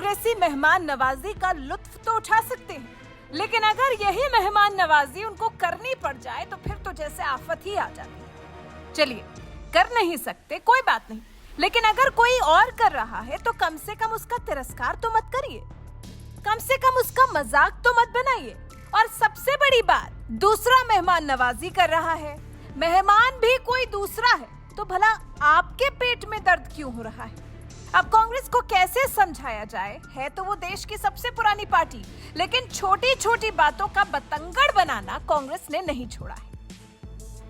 कांग्रेसी मेहमान नवाजी का लुत्फ तो उठा सकते हैं, लेकिन अगर यही मेहमान नवाजी उनको करनी पड़ जाए तो फिर तो जैसे आफत ही आ जाती है। चलिए, कर नहीं सकते कोई बात नहीं, लेकिन अगर कोई और कर रहा है तो कम से कम उसका तिरस्कार तो मत करिए, कम से कम उसका मजाक तो मत बनाइए। और सबसे बड़ी बात, दूसरा मेहमान नवाजी कर रहा है, मेहमान भी कोई दूसरा है, तो भला आपके पेट में दर्द क्यों हो रहा है? अब कांग्रेस को कैसे समझाया जाए? है तो वो देश की सबसे पुरानी पार्टी, लेकिन छोटी छोटी बातों का बतंगड़ बनाना कांग्रेस ने नहीं छोड़ा है।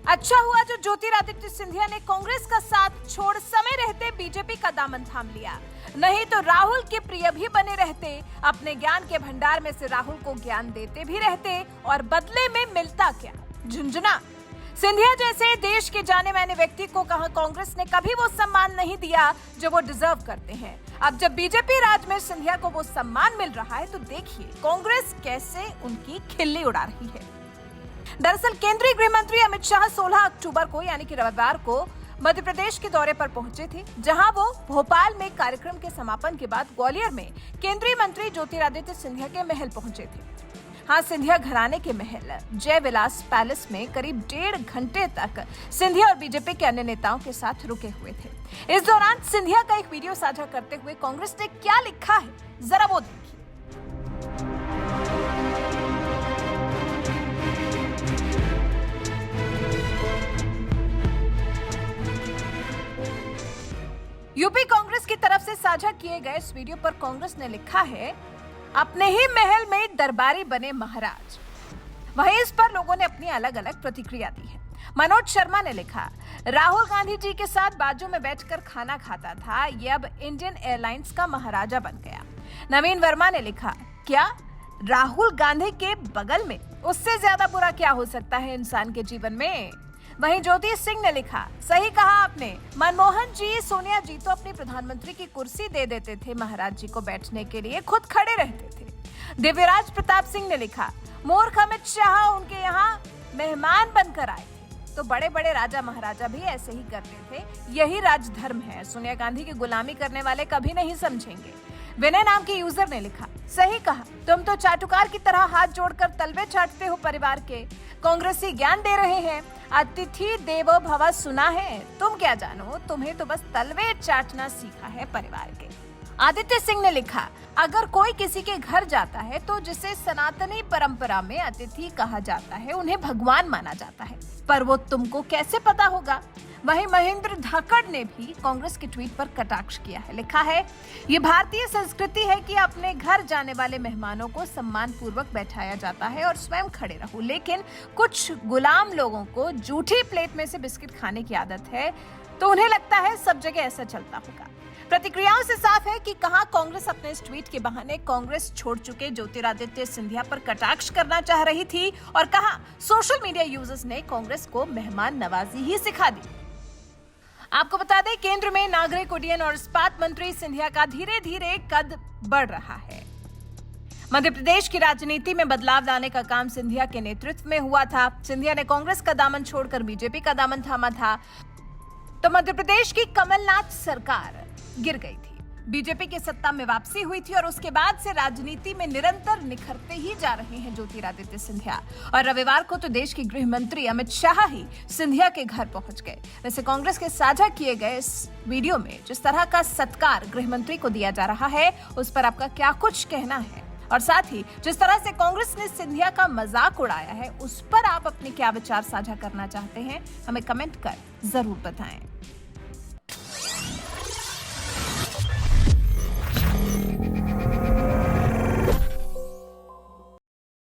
अच्छा हुआ जो ज्योतिरादित्य सिंधिया ने कांग्रेस का साथ छोड़ समय रहते बीजेपी का दामन थाम लिया, नहीं तो राहुल के प्रिय भी बने रहते, अपने ज्ञान के भंडार में से राहुल को ज्ञान देते भी रहते, और बदले में मिलता क्या? झुंझुना। सिंधिया जैसे देश के जाने माने व्यक्ति को कहा कांग्रेस ने कभी वो सम्मान नहीं दिया जो वो डिजर्व करते हैं। अब जब बीजेपी राज में सिंधिया को वो सम्मान मिल रहा है तो देखिए कांग्रेस कैसे उनकी खिल्ली उड़ा रही है। दरअसल केंद्रीय गृह मंत्री अमित शाह 16 अक्टूबर को यानी कि रविवार को मध्य प्रदेश के दौरे पर पहुंचे थे, जहां वो भोपाल में कार्यक्रम के समापन के बाद ग्वालियर में केंद्रीय मंत्री ज्योतिरादित्य सिंधिया के महल पहुंचे थे। हाँ, सिंधिया घराने के महल जय विलास पैलेस में करीब 1.5 घंटे तक सिंधिया और बीजेपी के अन्य नेताओं के साथ रुके हुए थे। इस दौरान सिंधिया का एक वीडियो साझा करते हुए कांग्रेस ने क्या लिखा है, जरा वो देखिए। यूपी कांग्रेस की तरफ से साझा किए गए इस वीडियो पर कांग्रेस ने लिखा है, अपने ही महल में दरबारी बने महाराज। वहीं इस पर लोगों ने अपनी अलग अलग प्रतिक्रिया दी है। मनोज शर्मा ने लिखा, राहुल गांधी जी के साथ बाजू में बैठकर खाना खाता था, ये अब इंडियन एयरलाइंस का महाराजा बन गया। नवीन वर्मा ने लिखा, क्या राहुल गांधी के बगल में उससे ज्यादा बुरा क्या हो सकता है इंसान के जीवन में? वहीं ज्योति सिंह ने लिखा, सही कहा आपने, मनमोहन जी, सोनिया जी तो अपनी प्रधानमंत्री की कुर्सी दे देते थे महाराज जी को बैठने के लिए, खुद खड़े रहते थे। दिव्यराज प्रताप सिंह ने लिखा, मूर्ख अमित शाह उनके यहाँ मेहमान बनकर आए थे, तो बड़े बड़े राजा महाराजा भी ऐसे ही करते थे, यही राजधर्म है। सोनिया गांधी की गुलामी करने वाले कभी नहीं समझेंगे। विनय नाम के यूजर ने लिखा, सही कहा, तुम तो चाटुकार की तरह हाथ जोड़कर तलवे चाटते हो परिवार के, कांग्रेसी ज्ञान दे रहे हैं, अतिथि देवो भव सुना है, तुम क्या जानो, तुम्हें तो बस तलवे चाटना सीखा है परिवार के। आदित्य सिंह ने लिखा, अगर कोई किसी के घर जाता है तो जिसे सनातनी परंपरा में अतिथि कहा जाता है उन्हें भगवान माना जाता है, पर वो तुमको कैसे पता होगा? वहीं महेंद्र धाकड़ ने भी कांग्रेस के ट्वीट पर कटाक्ष किया है, लिखा है, ये भारतीय संस्कृति है कि अपने घर जाने वाले मेहमानों को सम्मान पूर्वक बैठाया जाता है और स्वयं खड़े रहो, लेकिन कुछ गुलाम लोगों को जूठी प्लेट में से बिस्किट खाने की आदत है, तो उन्हें लगता है सब जगह ऐसा चलता होगा। प्रतिक्रियाओं से साफ है कि कहां कांग्रेस अपने इस ट्वीट के बहाने कांग्रेस छोड़ चुके ज्योतिरादित्य सिंधिया पर कटाक्ष करना चाह रही थी, और कहां सोशल मीडिया यूजर्स ने कांग्रेस को मेहमान नवाजी ही सिखा दी। आपको बता दें, केंद्र में नागरिक उड्डयन और इस्पात मंत्री सिंधिया का धीरे धीरे कद बढ़ रहा है। मध्य प्रदेश की राजनीति में बदलाव लाने का काम सिंधिया के नेतृत्व में हुआ था। सिंधिया ने कांग्रेस का दामन छोड़कर बीजेपी का दामन थामा था, तो मध्य प्रदेश की कमलनाथ सरकार गिर गई थी, बीजेपी की सत्ता में वापसी हुई थी, और उसके बाद से राजनीति में निरंतर निखरते ही जा रहे हैं ज्योतिरादित्य सिंधिया। और रविवार को तो देश के गृह मंत्री अमित शाह ही सिंधिया के घर पहुंच गए। वैसे कांग्रेस के साझा किए गए इस वीडियो में जिस तरह का सत्कार गृह मंत्री को दिया जा रहा है, उस पर आपका क्या कुछ कहना है? और साथ ही जिस तरह से कांग्रेस ने सिंधिया का मजाक उड़ाया है, उस पर आप अपने क्या विचार साझा करना चाहते हैं, हमें कमेंट कर जरूर बताएं।